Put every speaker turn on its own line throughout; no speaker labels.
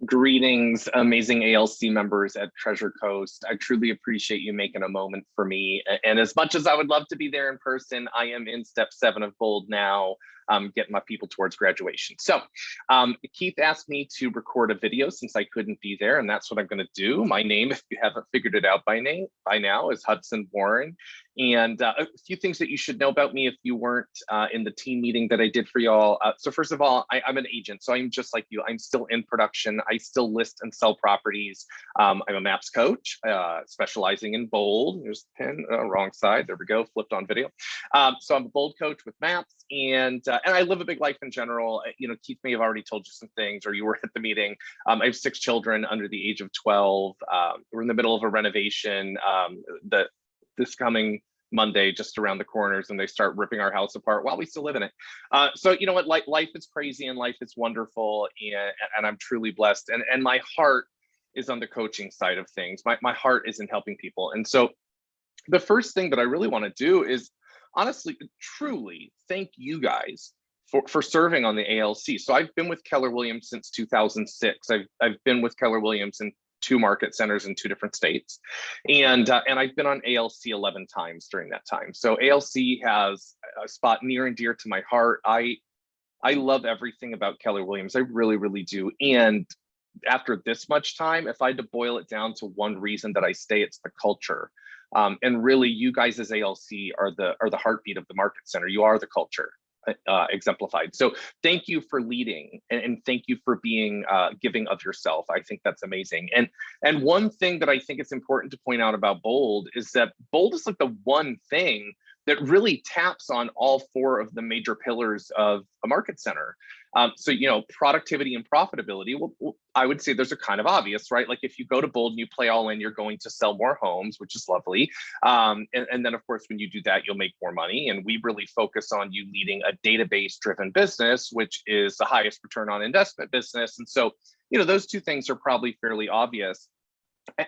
Greetings, amazing ALC members at Treasure Coast. I truly appreciate you making a moment for me. And as much as I would love to be there in person, I am in step 7 of Bold now, getting my people towards graduation. So Keith asked me to record a video since I couldn't be there, and that's what I'm going to do. My name, if you haven't figured it out by now, is Hudson Warren. And a few things that you should know about me if you weren't in the team meeting that I did for y'all. So first of all, I'm an agent, so I'm just like you. I'm still in production. I still list and sell properties. I'm a maps coach, specializing in Bold. There's the pin, wrong side. There we go, flipped on video. So I'm a Bold coach with maps, and I live a big life in general. You know, Keith may have already told you some things, or you were at the meeting. I have 6 children under the age of 12. We're in the middle of a renovation. This coming Monday, just around the corners, and they start ripping our house apart while we still live in it. So you know what, life is crazy and life is wonderful, and I'm truly blessed. And my heart is on the coaching side of things. My heart is in helping people. And so the first thing that I really want to do is honestly, truly thank you guys for serving on the ALC. So I've been with Keller Williams since 2006. I've been with Keller Williams in 2 market centers in 2 different states. And I've been on ALC 11 times during that time. So ALC has a spot near and dear to my heart. I love everything about Keller Williams. I really, really do. And after this much time, if I had to boil it down to one reason that I stay, it's the culture. And really, you guys as ALC are the heartbeat of the market center. You are the culture. Exemplified. So thank you for leading, and thank you for being giving of yourself. I think that's amazing. And one thing that I think it's important to point out about Bold is that Bold is like the one thing that really taps on all 4 of the major pillars of a market center. So, you know, productivity and profitability, well, I would say those are kind of obvious, right? Like if you go to Bold and you play all in, you're going to sell more homes, which is lovely. And then of course, when you do that, you'll make more money. And we really focus on you leading a database driven business, which is the highest return on investment business. And so, you know, those 2 things are probably fairly obvious.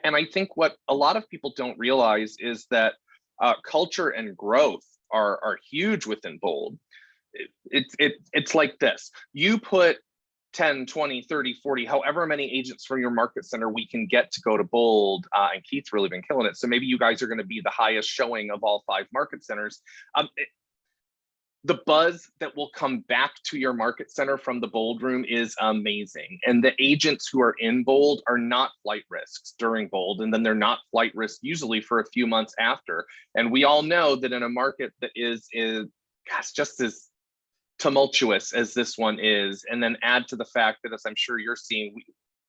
And I think what a lot of people don't realize is that culture and growth are huge within Bold. It's like this. You put 10, 20, 30, 40, however many agents from your market center we can get to go to Bold, and Keith's really been killing it. So maybe you guys are going to be the highest showing of all 5 market centers. The buzz that will come back to your market center from the Bold room is amazing. And the agents who are in Bold are not flight risks during Bold, and then they're not flight risks usually for a few months after. And we all know that in a market that is gosh, just as tumultuous as this one is, and then add to the fact that, as I'm sure you're seeing,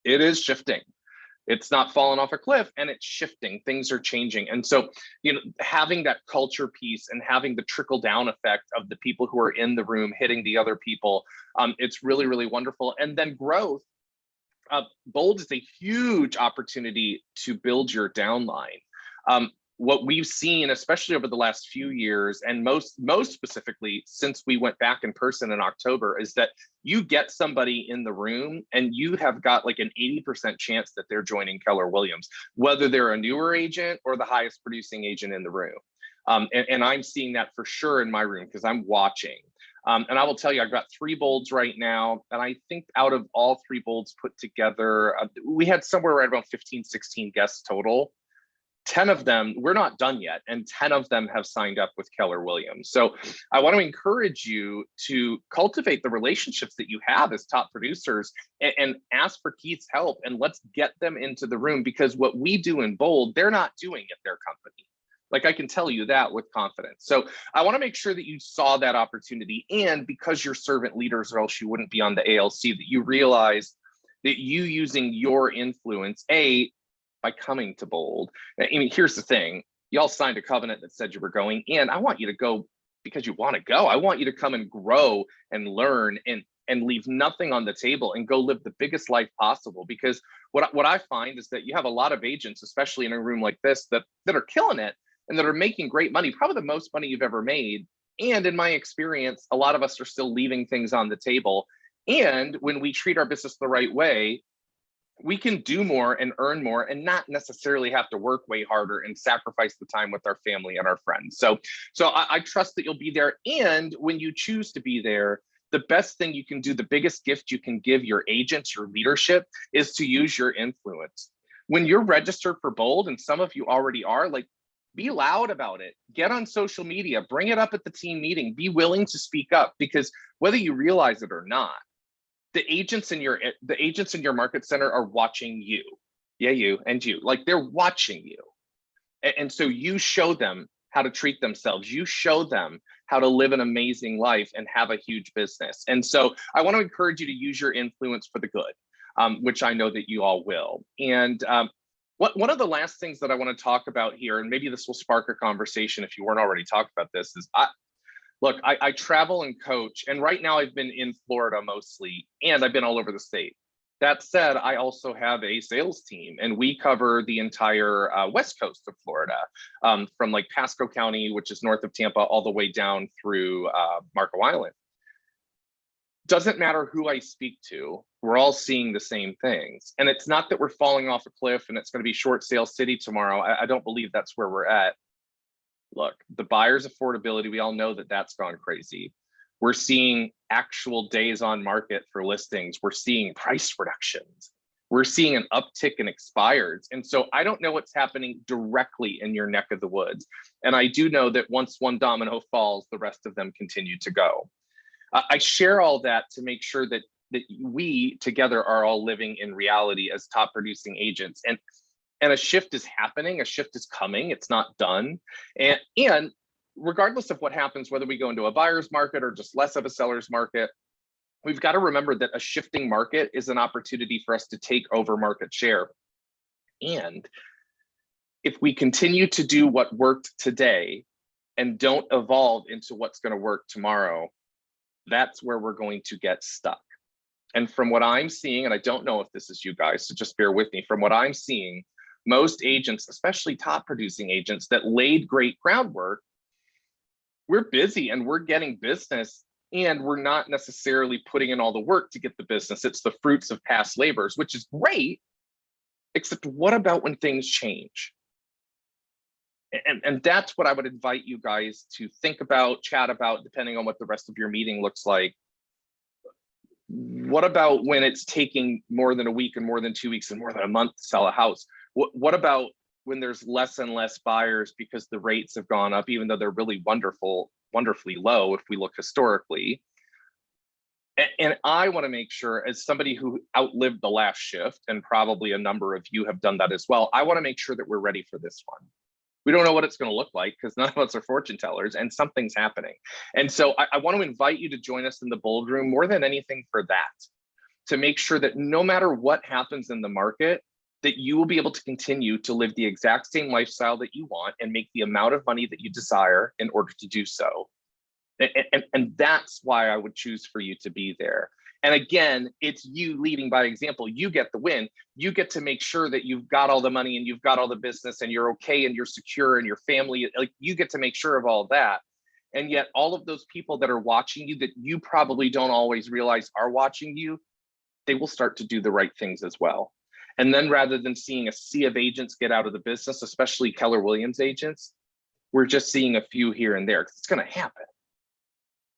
it is shifting. It's not falling off a cliff, and it's shifting. Things are changing. And so, you know, having that culture piece and having the trickle down effect of the people who are in the room hitting the other people, it's really, really wonderful. And then growth. Bold is a huge opportunity to build your downline. What we've seen, especially over the last few years, and most specifically since we went back in person in October, is that you get somebody in the room and you have got like an 80% chance that they're joining Keller Williams, whether they're a newer agent or the highest producing agent in the room. And I'm seeing that for sure in my room because I'm watching. And I will tell you, I've got 3 Bolds right now. And I think out of all 3 Bolds put together, we had somewhere right around 15, 16 guests total. 10 of them, we're not done yet, and 10 of them have signed up with Keller Williams. So I want to encourage you to cultivate the relationships that you have as top producers and ask for Keith's help, and let's get them into the room, because what we do in Bold, they're not doing at their company. Like, I can tell you that with confidence. So I want to make sure that you saw that opportunity, and because you're servant leaders, or else you wouldn't be on the ALC, that you realize that you using your influence, by coming to Bold. I mean, here's the thing. Y'all signed a covenant that said you were going, and I want you to go because you want to go. I want you to come and grow and learn and leave nothing on the table and go live the biggest life possible. Because what I find is that you have a lot of agents, especially in a room like this, that are killing it and that are making great money, probably the most money you've ever made. And in my experience, a lot of us are still leaving things on the table. And when we treat our business the right way, we can do more and earn more and not necessarily have to work way harder and sacrifice the time with our family and our friends. So I trust that you'll be there. And when you choose to be there, the best thing you can do, the biggest gift you can give your agents, your leadership, is to use your influence. When you're registered for Bold, and some of you already are, like, be loud about it. Get on social media, bring it up at the team meeting, be willing to speak up, because whether you realize it or not, the agents in your market center are watching you. Yeah, you and you, like, they're watching you. And so you show them how to treat themselves. You show them how to live an amazing life and have a huge business. And so I want to encourage you to use your influence for the good, which I know that you all will. And one of the last things that I want to talk about here, and maybe this will spark a conversation if you weren't already talking about this, is I travel and coach, and right now I've been in Florida mostly, and I've been all over the state. That said, I also have a sales team, and we cover the entire west coast of Florida, from like Pasco County, which is north of Tampa, all the way down through Marco Island. Doesn't matter who I speak to, we're all seeing the same things. And it's not that we're falling off a cliff and it's going to be short sale city tomorrow. I don't believe that's where we're at. Look, the buyer's affordability, we all know that that's gone crazy. We're seeing actual days on market for listings. We're seeing price reductions. We're seeing an uptick in expireds. And so I don't know what's happening directly in your neck of the woods. And I do know that once one domino falls, the rest of them continue to go. I share all that to make sure that we together are all living in reality as top producing agents. And a shift is happening, a shift is coming, it's not done. And regardless of what happens, whether we go into a buyer's market or just less of a seller's market, we've got to remember that a shifting market is an opportunity for us to take over market share. And if we continue to do what worked today and don't evolve into what's going to work tomorrow, that's where we're going to get stuck. And from what I'm seeing, and I don't know if this is you guys, so just bear with me, from what I'm seeing, most agents, especially top producing agents that laid great groundwork, we're busy and we're getting business, and we're not necessarily putting in all the work to get the business. It's the fruits of past labors, which is great, except what about when things change? And that's what I would invite you guys to think about, chat about, depending on what the rest of your meeting looks like. What about when it's taking more than a week and more than 2 weeks and more than a month to sell a house? What about when there's less and less buyers because the rates have gone up, even though they're really wonderfully low if we look historically? And I want to make sure, as somebody who outlived the last shift, and probably a number of you have done that as well, I want to make sure that we're ready for this one. We don't know what it's going to look like because none of us are fortune tellers, and something's happening. And so I want to invite you to join us in the Bold Room more than anything for that, to make sure that no matter what happens in the market, that you will be able to continue to live the exact same lifestyle that you want and make the amount of money that you desire in order to do so. And that's why I would choose for you to be there. And again, it's you leading by example. You get the win. You get to make sure that you've got all the money and you've got all the business and you're okay and you're secure and your family, like, you get to make sure of all that. And yet all of those people that are watching you that you probably don't always realize are watching you, they will start to do the right things as well. And then rather than seeing a sea of agents get out of the business, especially Keller Williams agents, we're just seeing a few here and there. It's going to happen.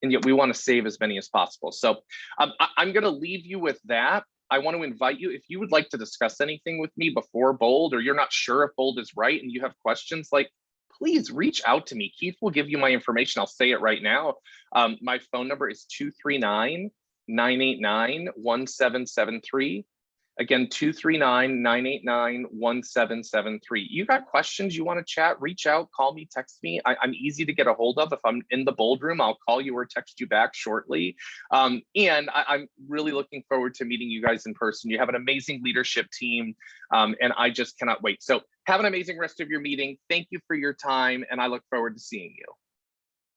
And yet we want to save as many as possible. So I'm going to leave you with that. I want to invite you, if you would like to discuss anything with me before Bold, or you're not sure if Bold is right and you have questions, like, please reach out to me. Keith will give you my information. I'll say it right now. My phone number is 239-989-1773. Again, 239-989-1773. You got questions, you want to chat, reach out, call me, text me. I'm easy to get a hold of. If I'm in the Bold Room, I'll call you or text you back shortly. And I'm really looking forward to meeting you guys in person. You have an amazing leadership team, and I just cannot wait. So have an amazing rest of your meeting. Thank you for your time, and I look forward to seeing you.